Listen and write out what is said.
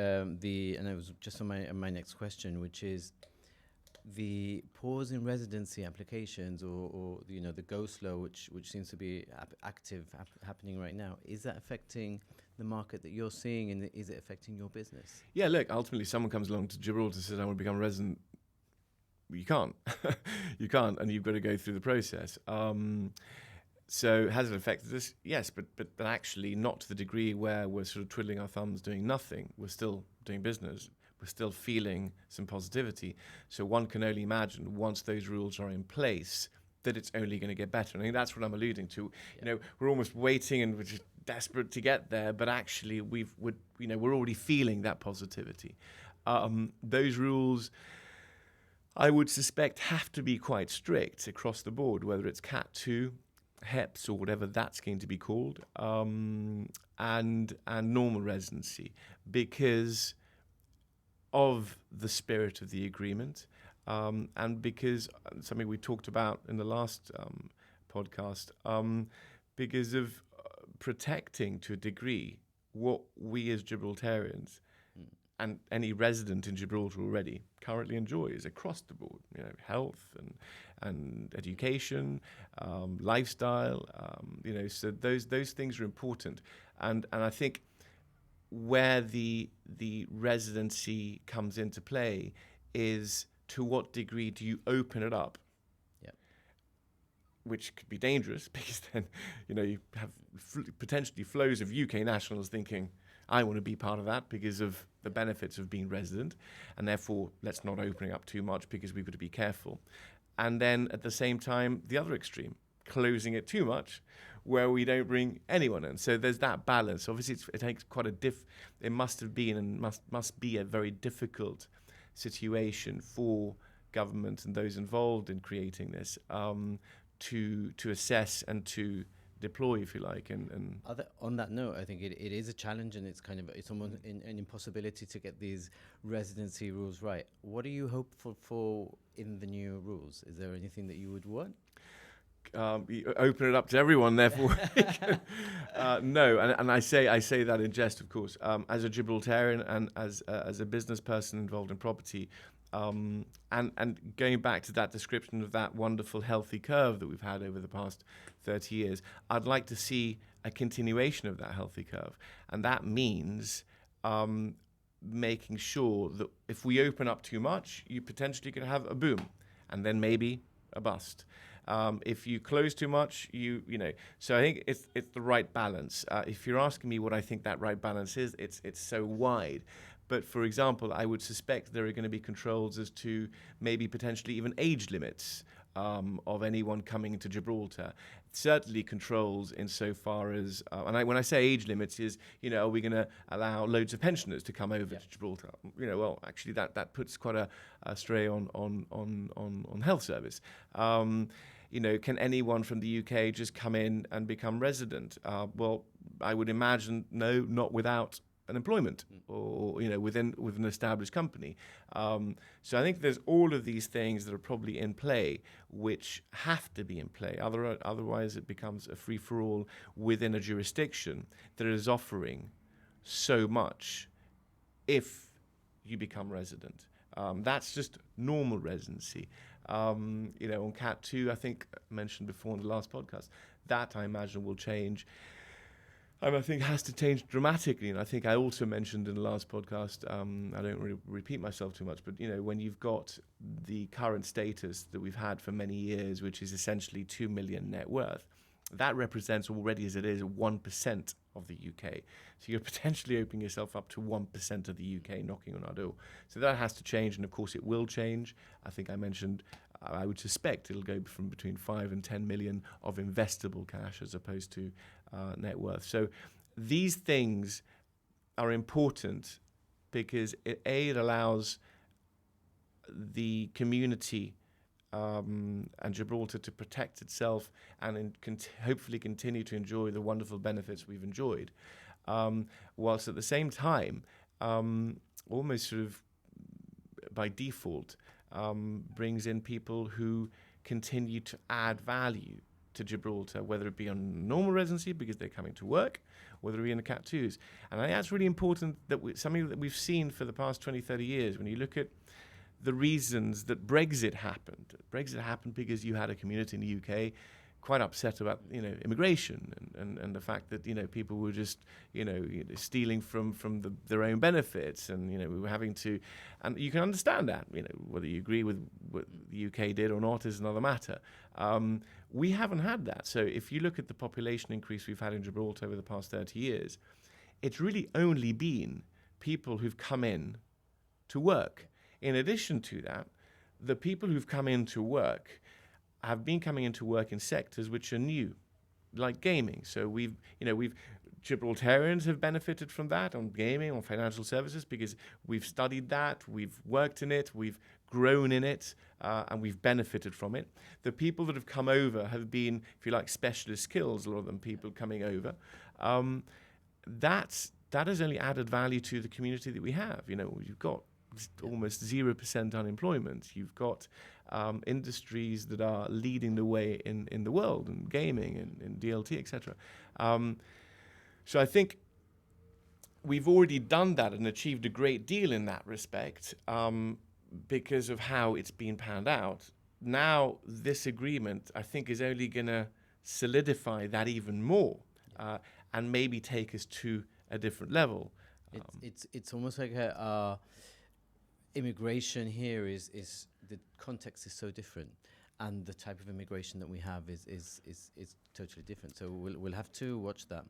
And it was just on my next question, which is the pause in residency applications, or the go slow, which seems to be happening right now. Is that affecting the market that you're seeing, and is it affecting your business? Yeah, look, ultimately someone comes along to Gibraltar and says, I want to become a resident. You can't. You can't, and you've got to go through the process. So has it affected us? Yes, but actually not to the degree where we're sort of twiddling our thumbs doing nothing. We're still doing business. We're still feeling some positivity. So one can only imagine once those rules are in place that it's only going to get better. And I think that's what I'm alluding to. Yeah. We're almost waiting and we're just desperate to get there, but actually we're already feeling that positivity. Those rules, I would suspect, have to be quite strict across the board, whether it's Cat 2, HEPS, or whatever that's going to be called, and normal residency, because of the spirit of the agreement, and because something we talked about in the last podcast, because of protecting to a degree what we as Gibraltarians and any resident in Gibraltar already currently enjoys across the board, health and education, lifestyle, so those things are important. And I think where the residency comes into play is to what degree do you open it up? Yep. Which could be dangerous because then, you have potentially flows of UK nationals thinking, I want to be part of that because of the benefits of being resident, and therefore let's not open it up too much because we've got to be careful. And then at the same time, the other extreme, closing it too much, where we don't bring anyone in. So there's that balance. Obviously, it takes quite it must have been and must be a very difficult situation for government and those involved in creating this to assess and to deploy, if you like. And on that note, I think it is a challenge, and it's almost an impossibility to get these residency rules right. What are you hopeful for in the new rules? Is there anything that you would want? You open it up to everyone, therefore. No, and I say that in jest, of course. As a Gibraltarian and as a business person involved in property, and going back to that description of that wonderful healthy curve that we've had over the past 30 years, I'd like to see a continuation of that healthy curve. And that means making sure that if we open up too much, you potentially could have a boom and then maybe a bust. If you close too much, so I think it's the right balance. If you're asking me what I think that right balance is, it's so wide. But for example, I would suspect there are going to be controls as to maybe potentially even age limits of anyone coming to Gibraltar. Certainly controls insofar as, when I say age limits is, are we going to allow loads of pensioners to come over to Gibraltar? Well, actually that puts quite a stray on health service. Can anyone from the UK just come in and become resident? Well, I would imagine no, not without an employment or with an established company. So I think there's all of these things that are probably in play, which have to be in play. Otherwise, it becomes a free-for-all within a jurisdiction that is offering so much if you become resident. That's just normal residency. On Cat 2, I think I mentioned before in the last podcast, that I imagine will change. I think has to change dramatically, and I think I also mentioned in the last podcast, I don't really repeat myself too much, but when you've got the current status that we've had for many years, which is essentially 2 million net worth, that represents already as it is 1% of the UK. So you're potentially opening yourself up to 1% of the UK knocking on our door. So that has to change, and of course it will change. I think I mentioned, I would suspect it'll go from between 5 and 10 million of investable cash as opposed to net worth. So these things are important because it allows the community and Gibraltar to protect itself and hopefully continue to enjoy the wonderful benefits we've enjoyed, whilst at the same time, almost sort of by default, brings in people who continue to add value to Gibraltar, whether it be on normal residency because they're coming to work, whether it be in the Cat 2s. And I think that's really important, that something that we've seen for the past 20, 30 years. When you look at the reasons that Brexit happened because you had a community in the UK quite upset about immigration and the fact that people were just stealing from their own benefits, and we were having to, and you can understand that whether you agree with what the UK did or not is another matter. We haven't had that. So if you look at the population increase we've had in Gibraltar over the past 30 years, it's really only been people who've come in to work. In addition to that, the people who've come in to work have been coming into work in sectors which are new, like gaming. So we've Gibraltarians have benefited from that on gaming, on financial services, because we've studied that, we've worked in it, we've grown in it, and we've benefited from it. The people that have come over have been, if you like, specialist skills, a lot of them people coming over. That has only added value to the community that we have. You've got almost 0% unemployment. You've got industries that are leading the way in the world, in gaming and in DLT, etc. So I think we've already done that and achieved a great deal in that respect because of how it's been panned out. Now, this agreement, I think, is only going to solidify that even more and maybe take us to a different level. It's almost like immigration here is the context is so different, and the type of immigration that we have is totally different. So we'll have to watch that.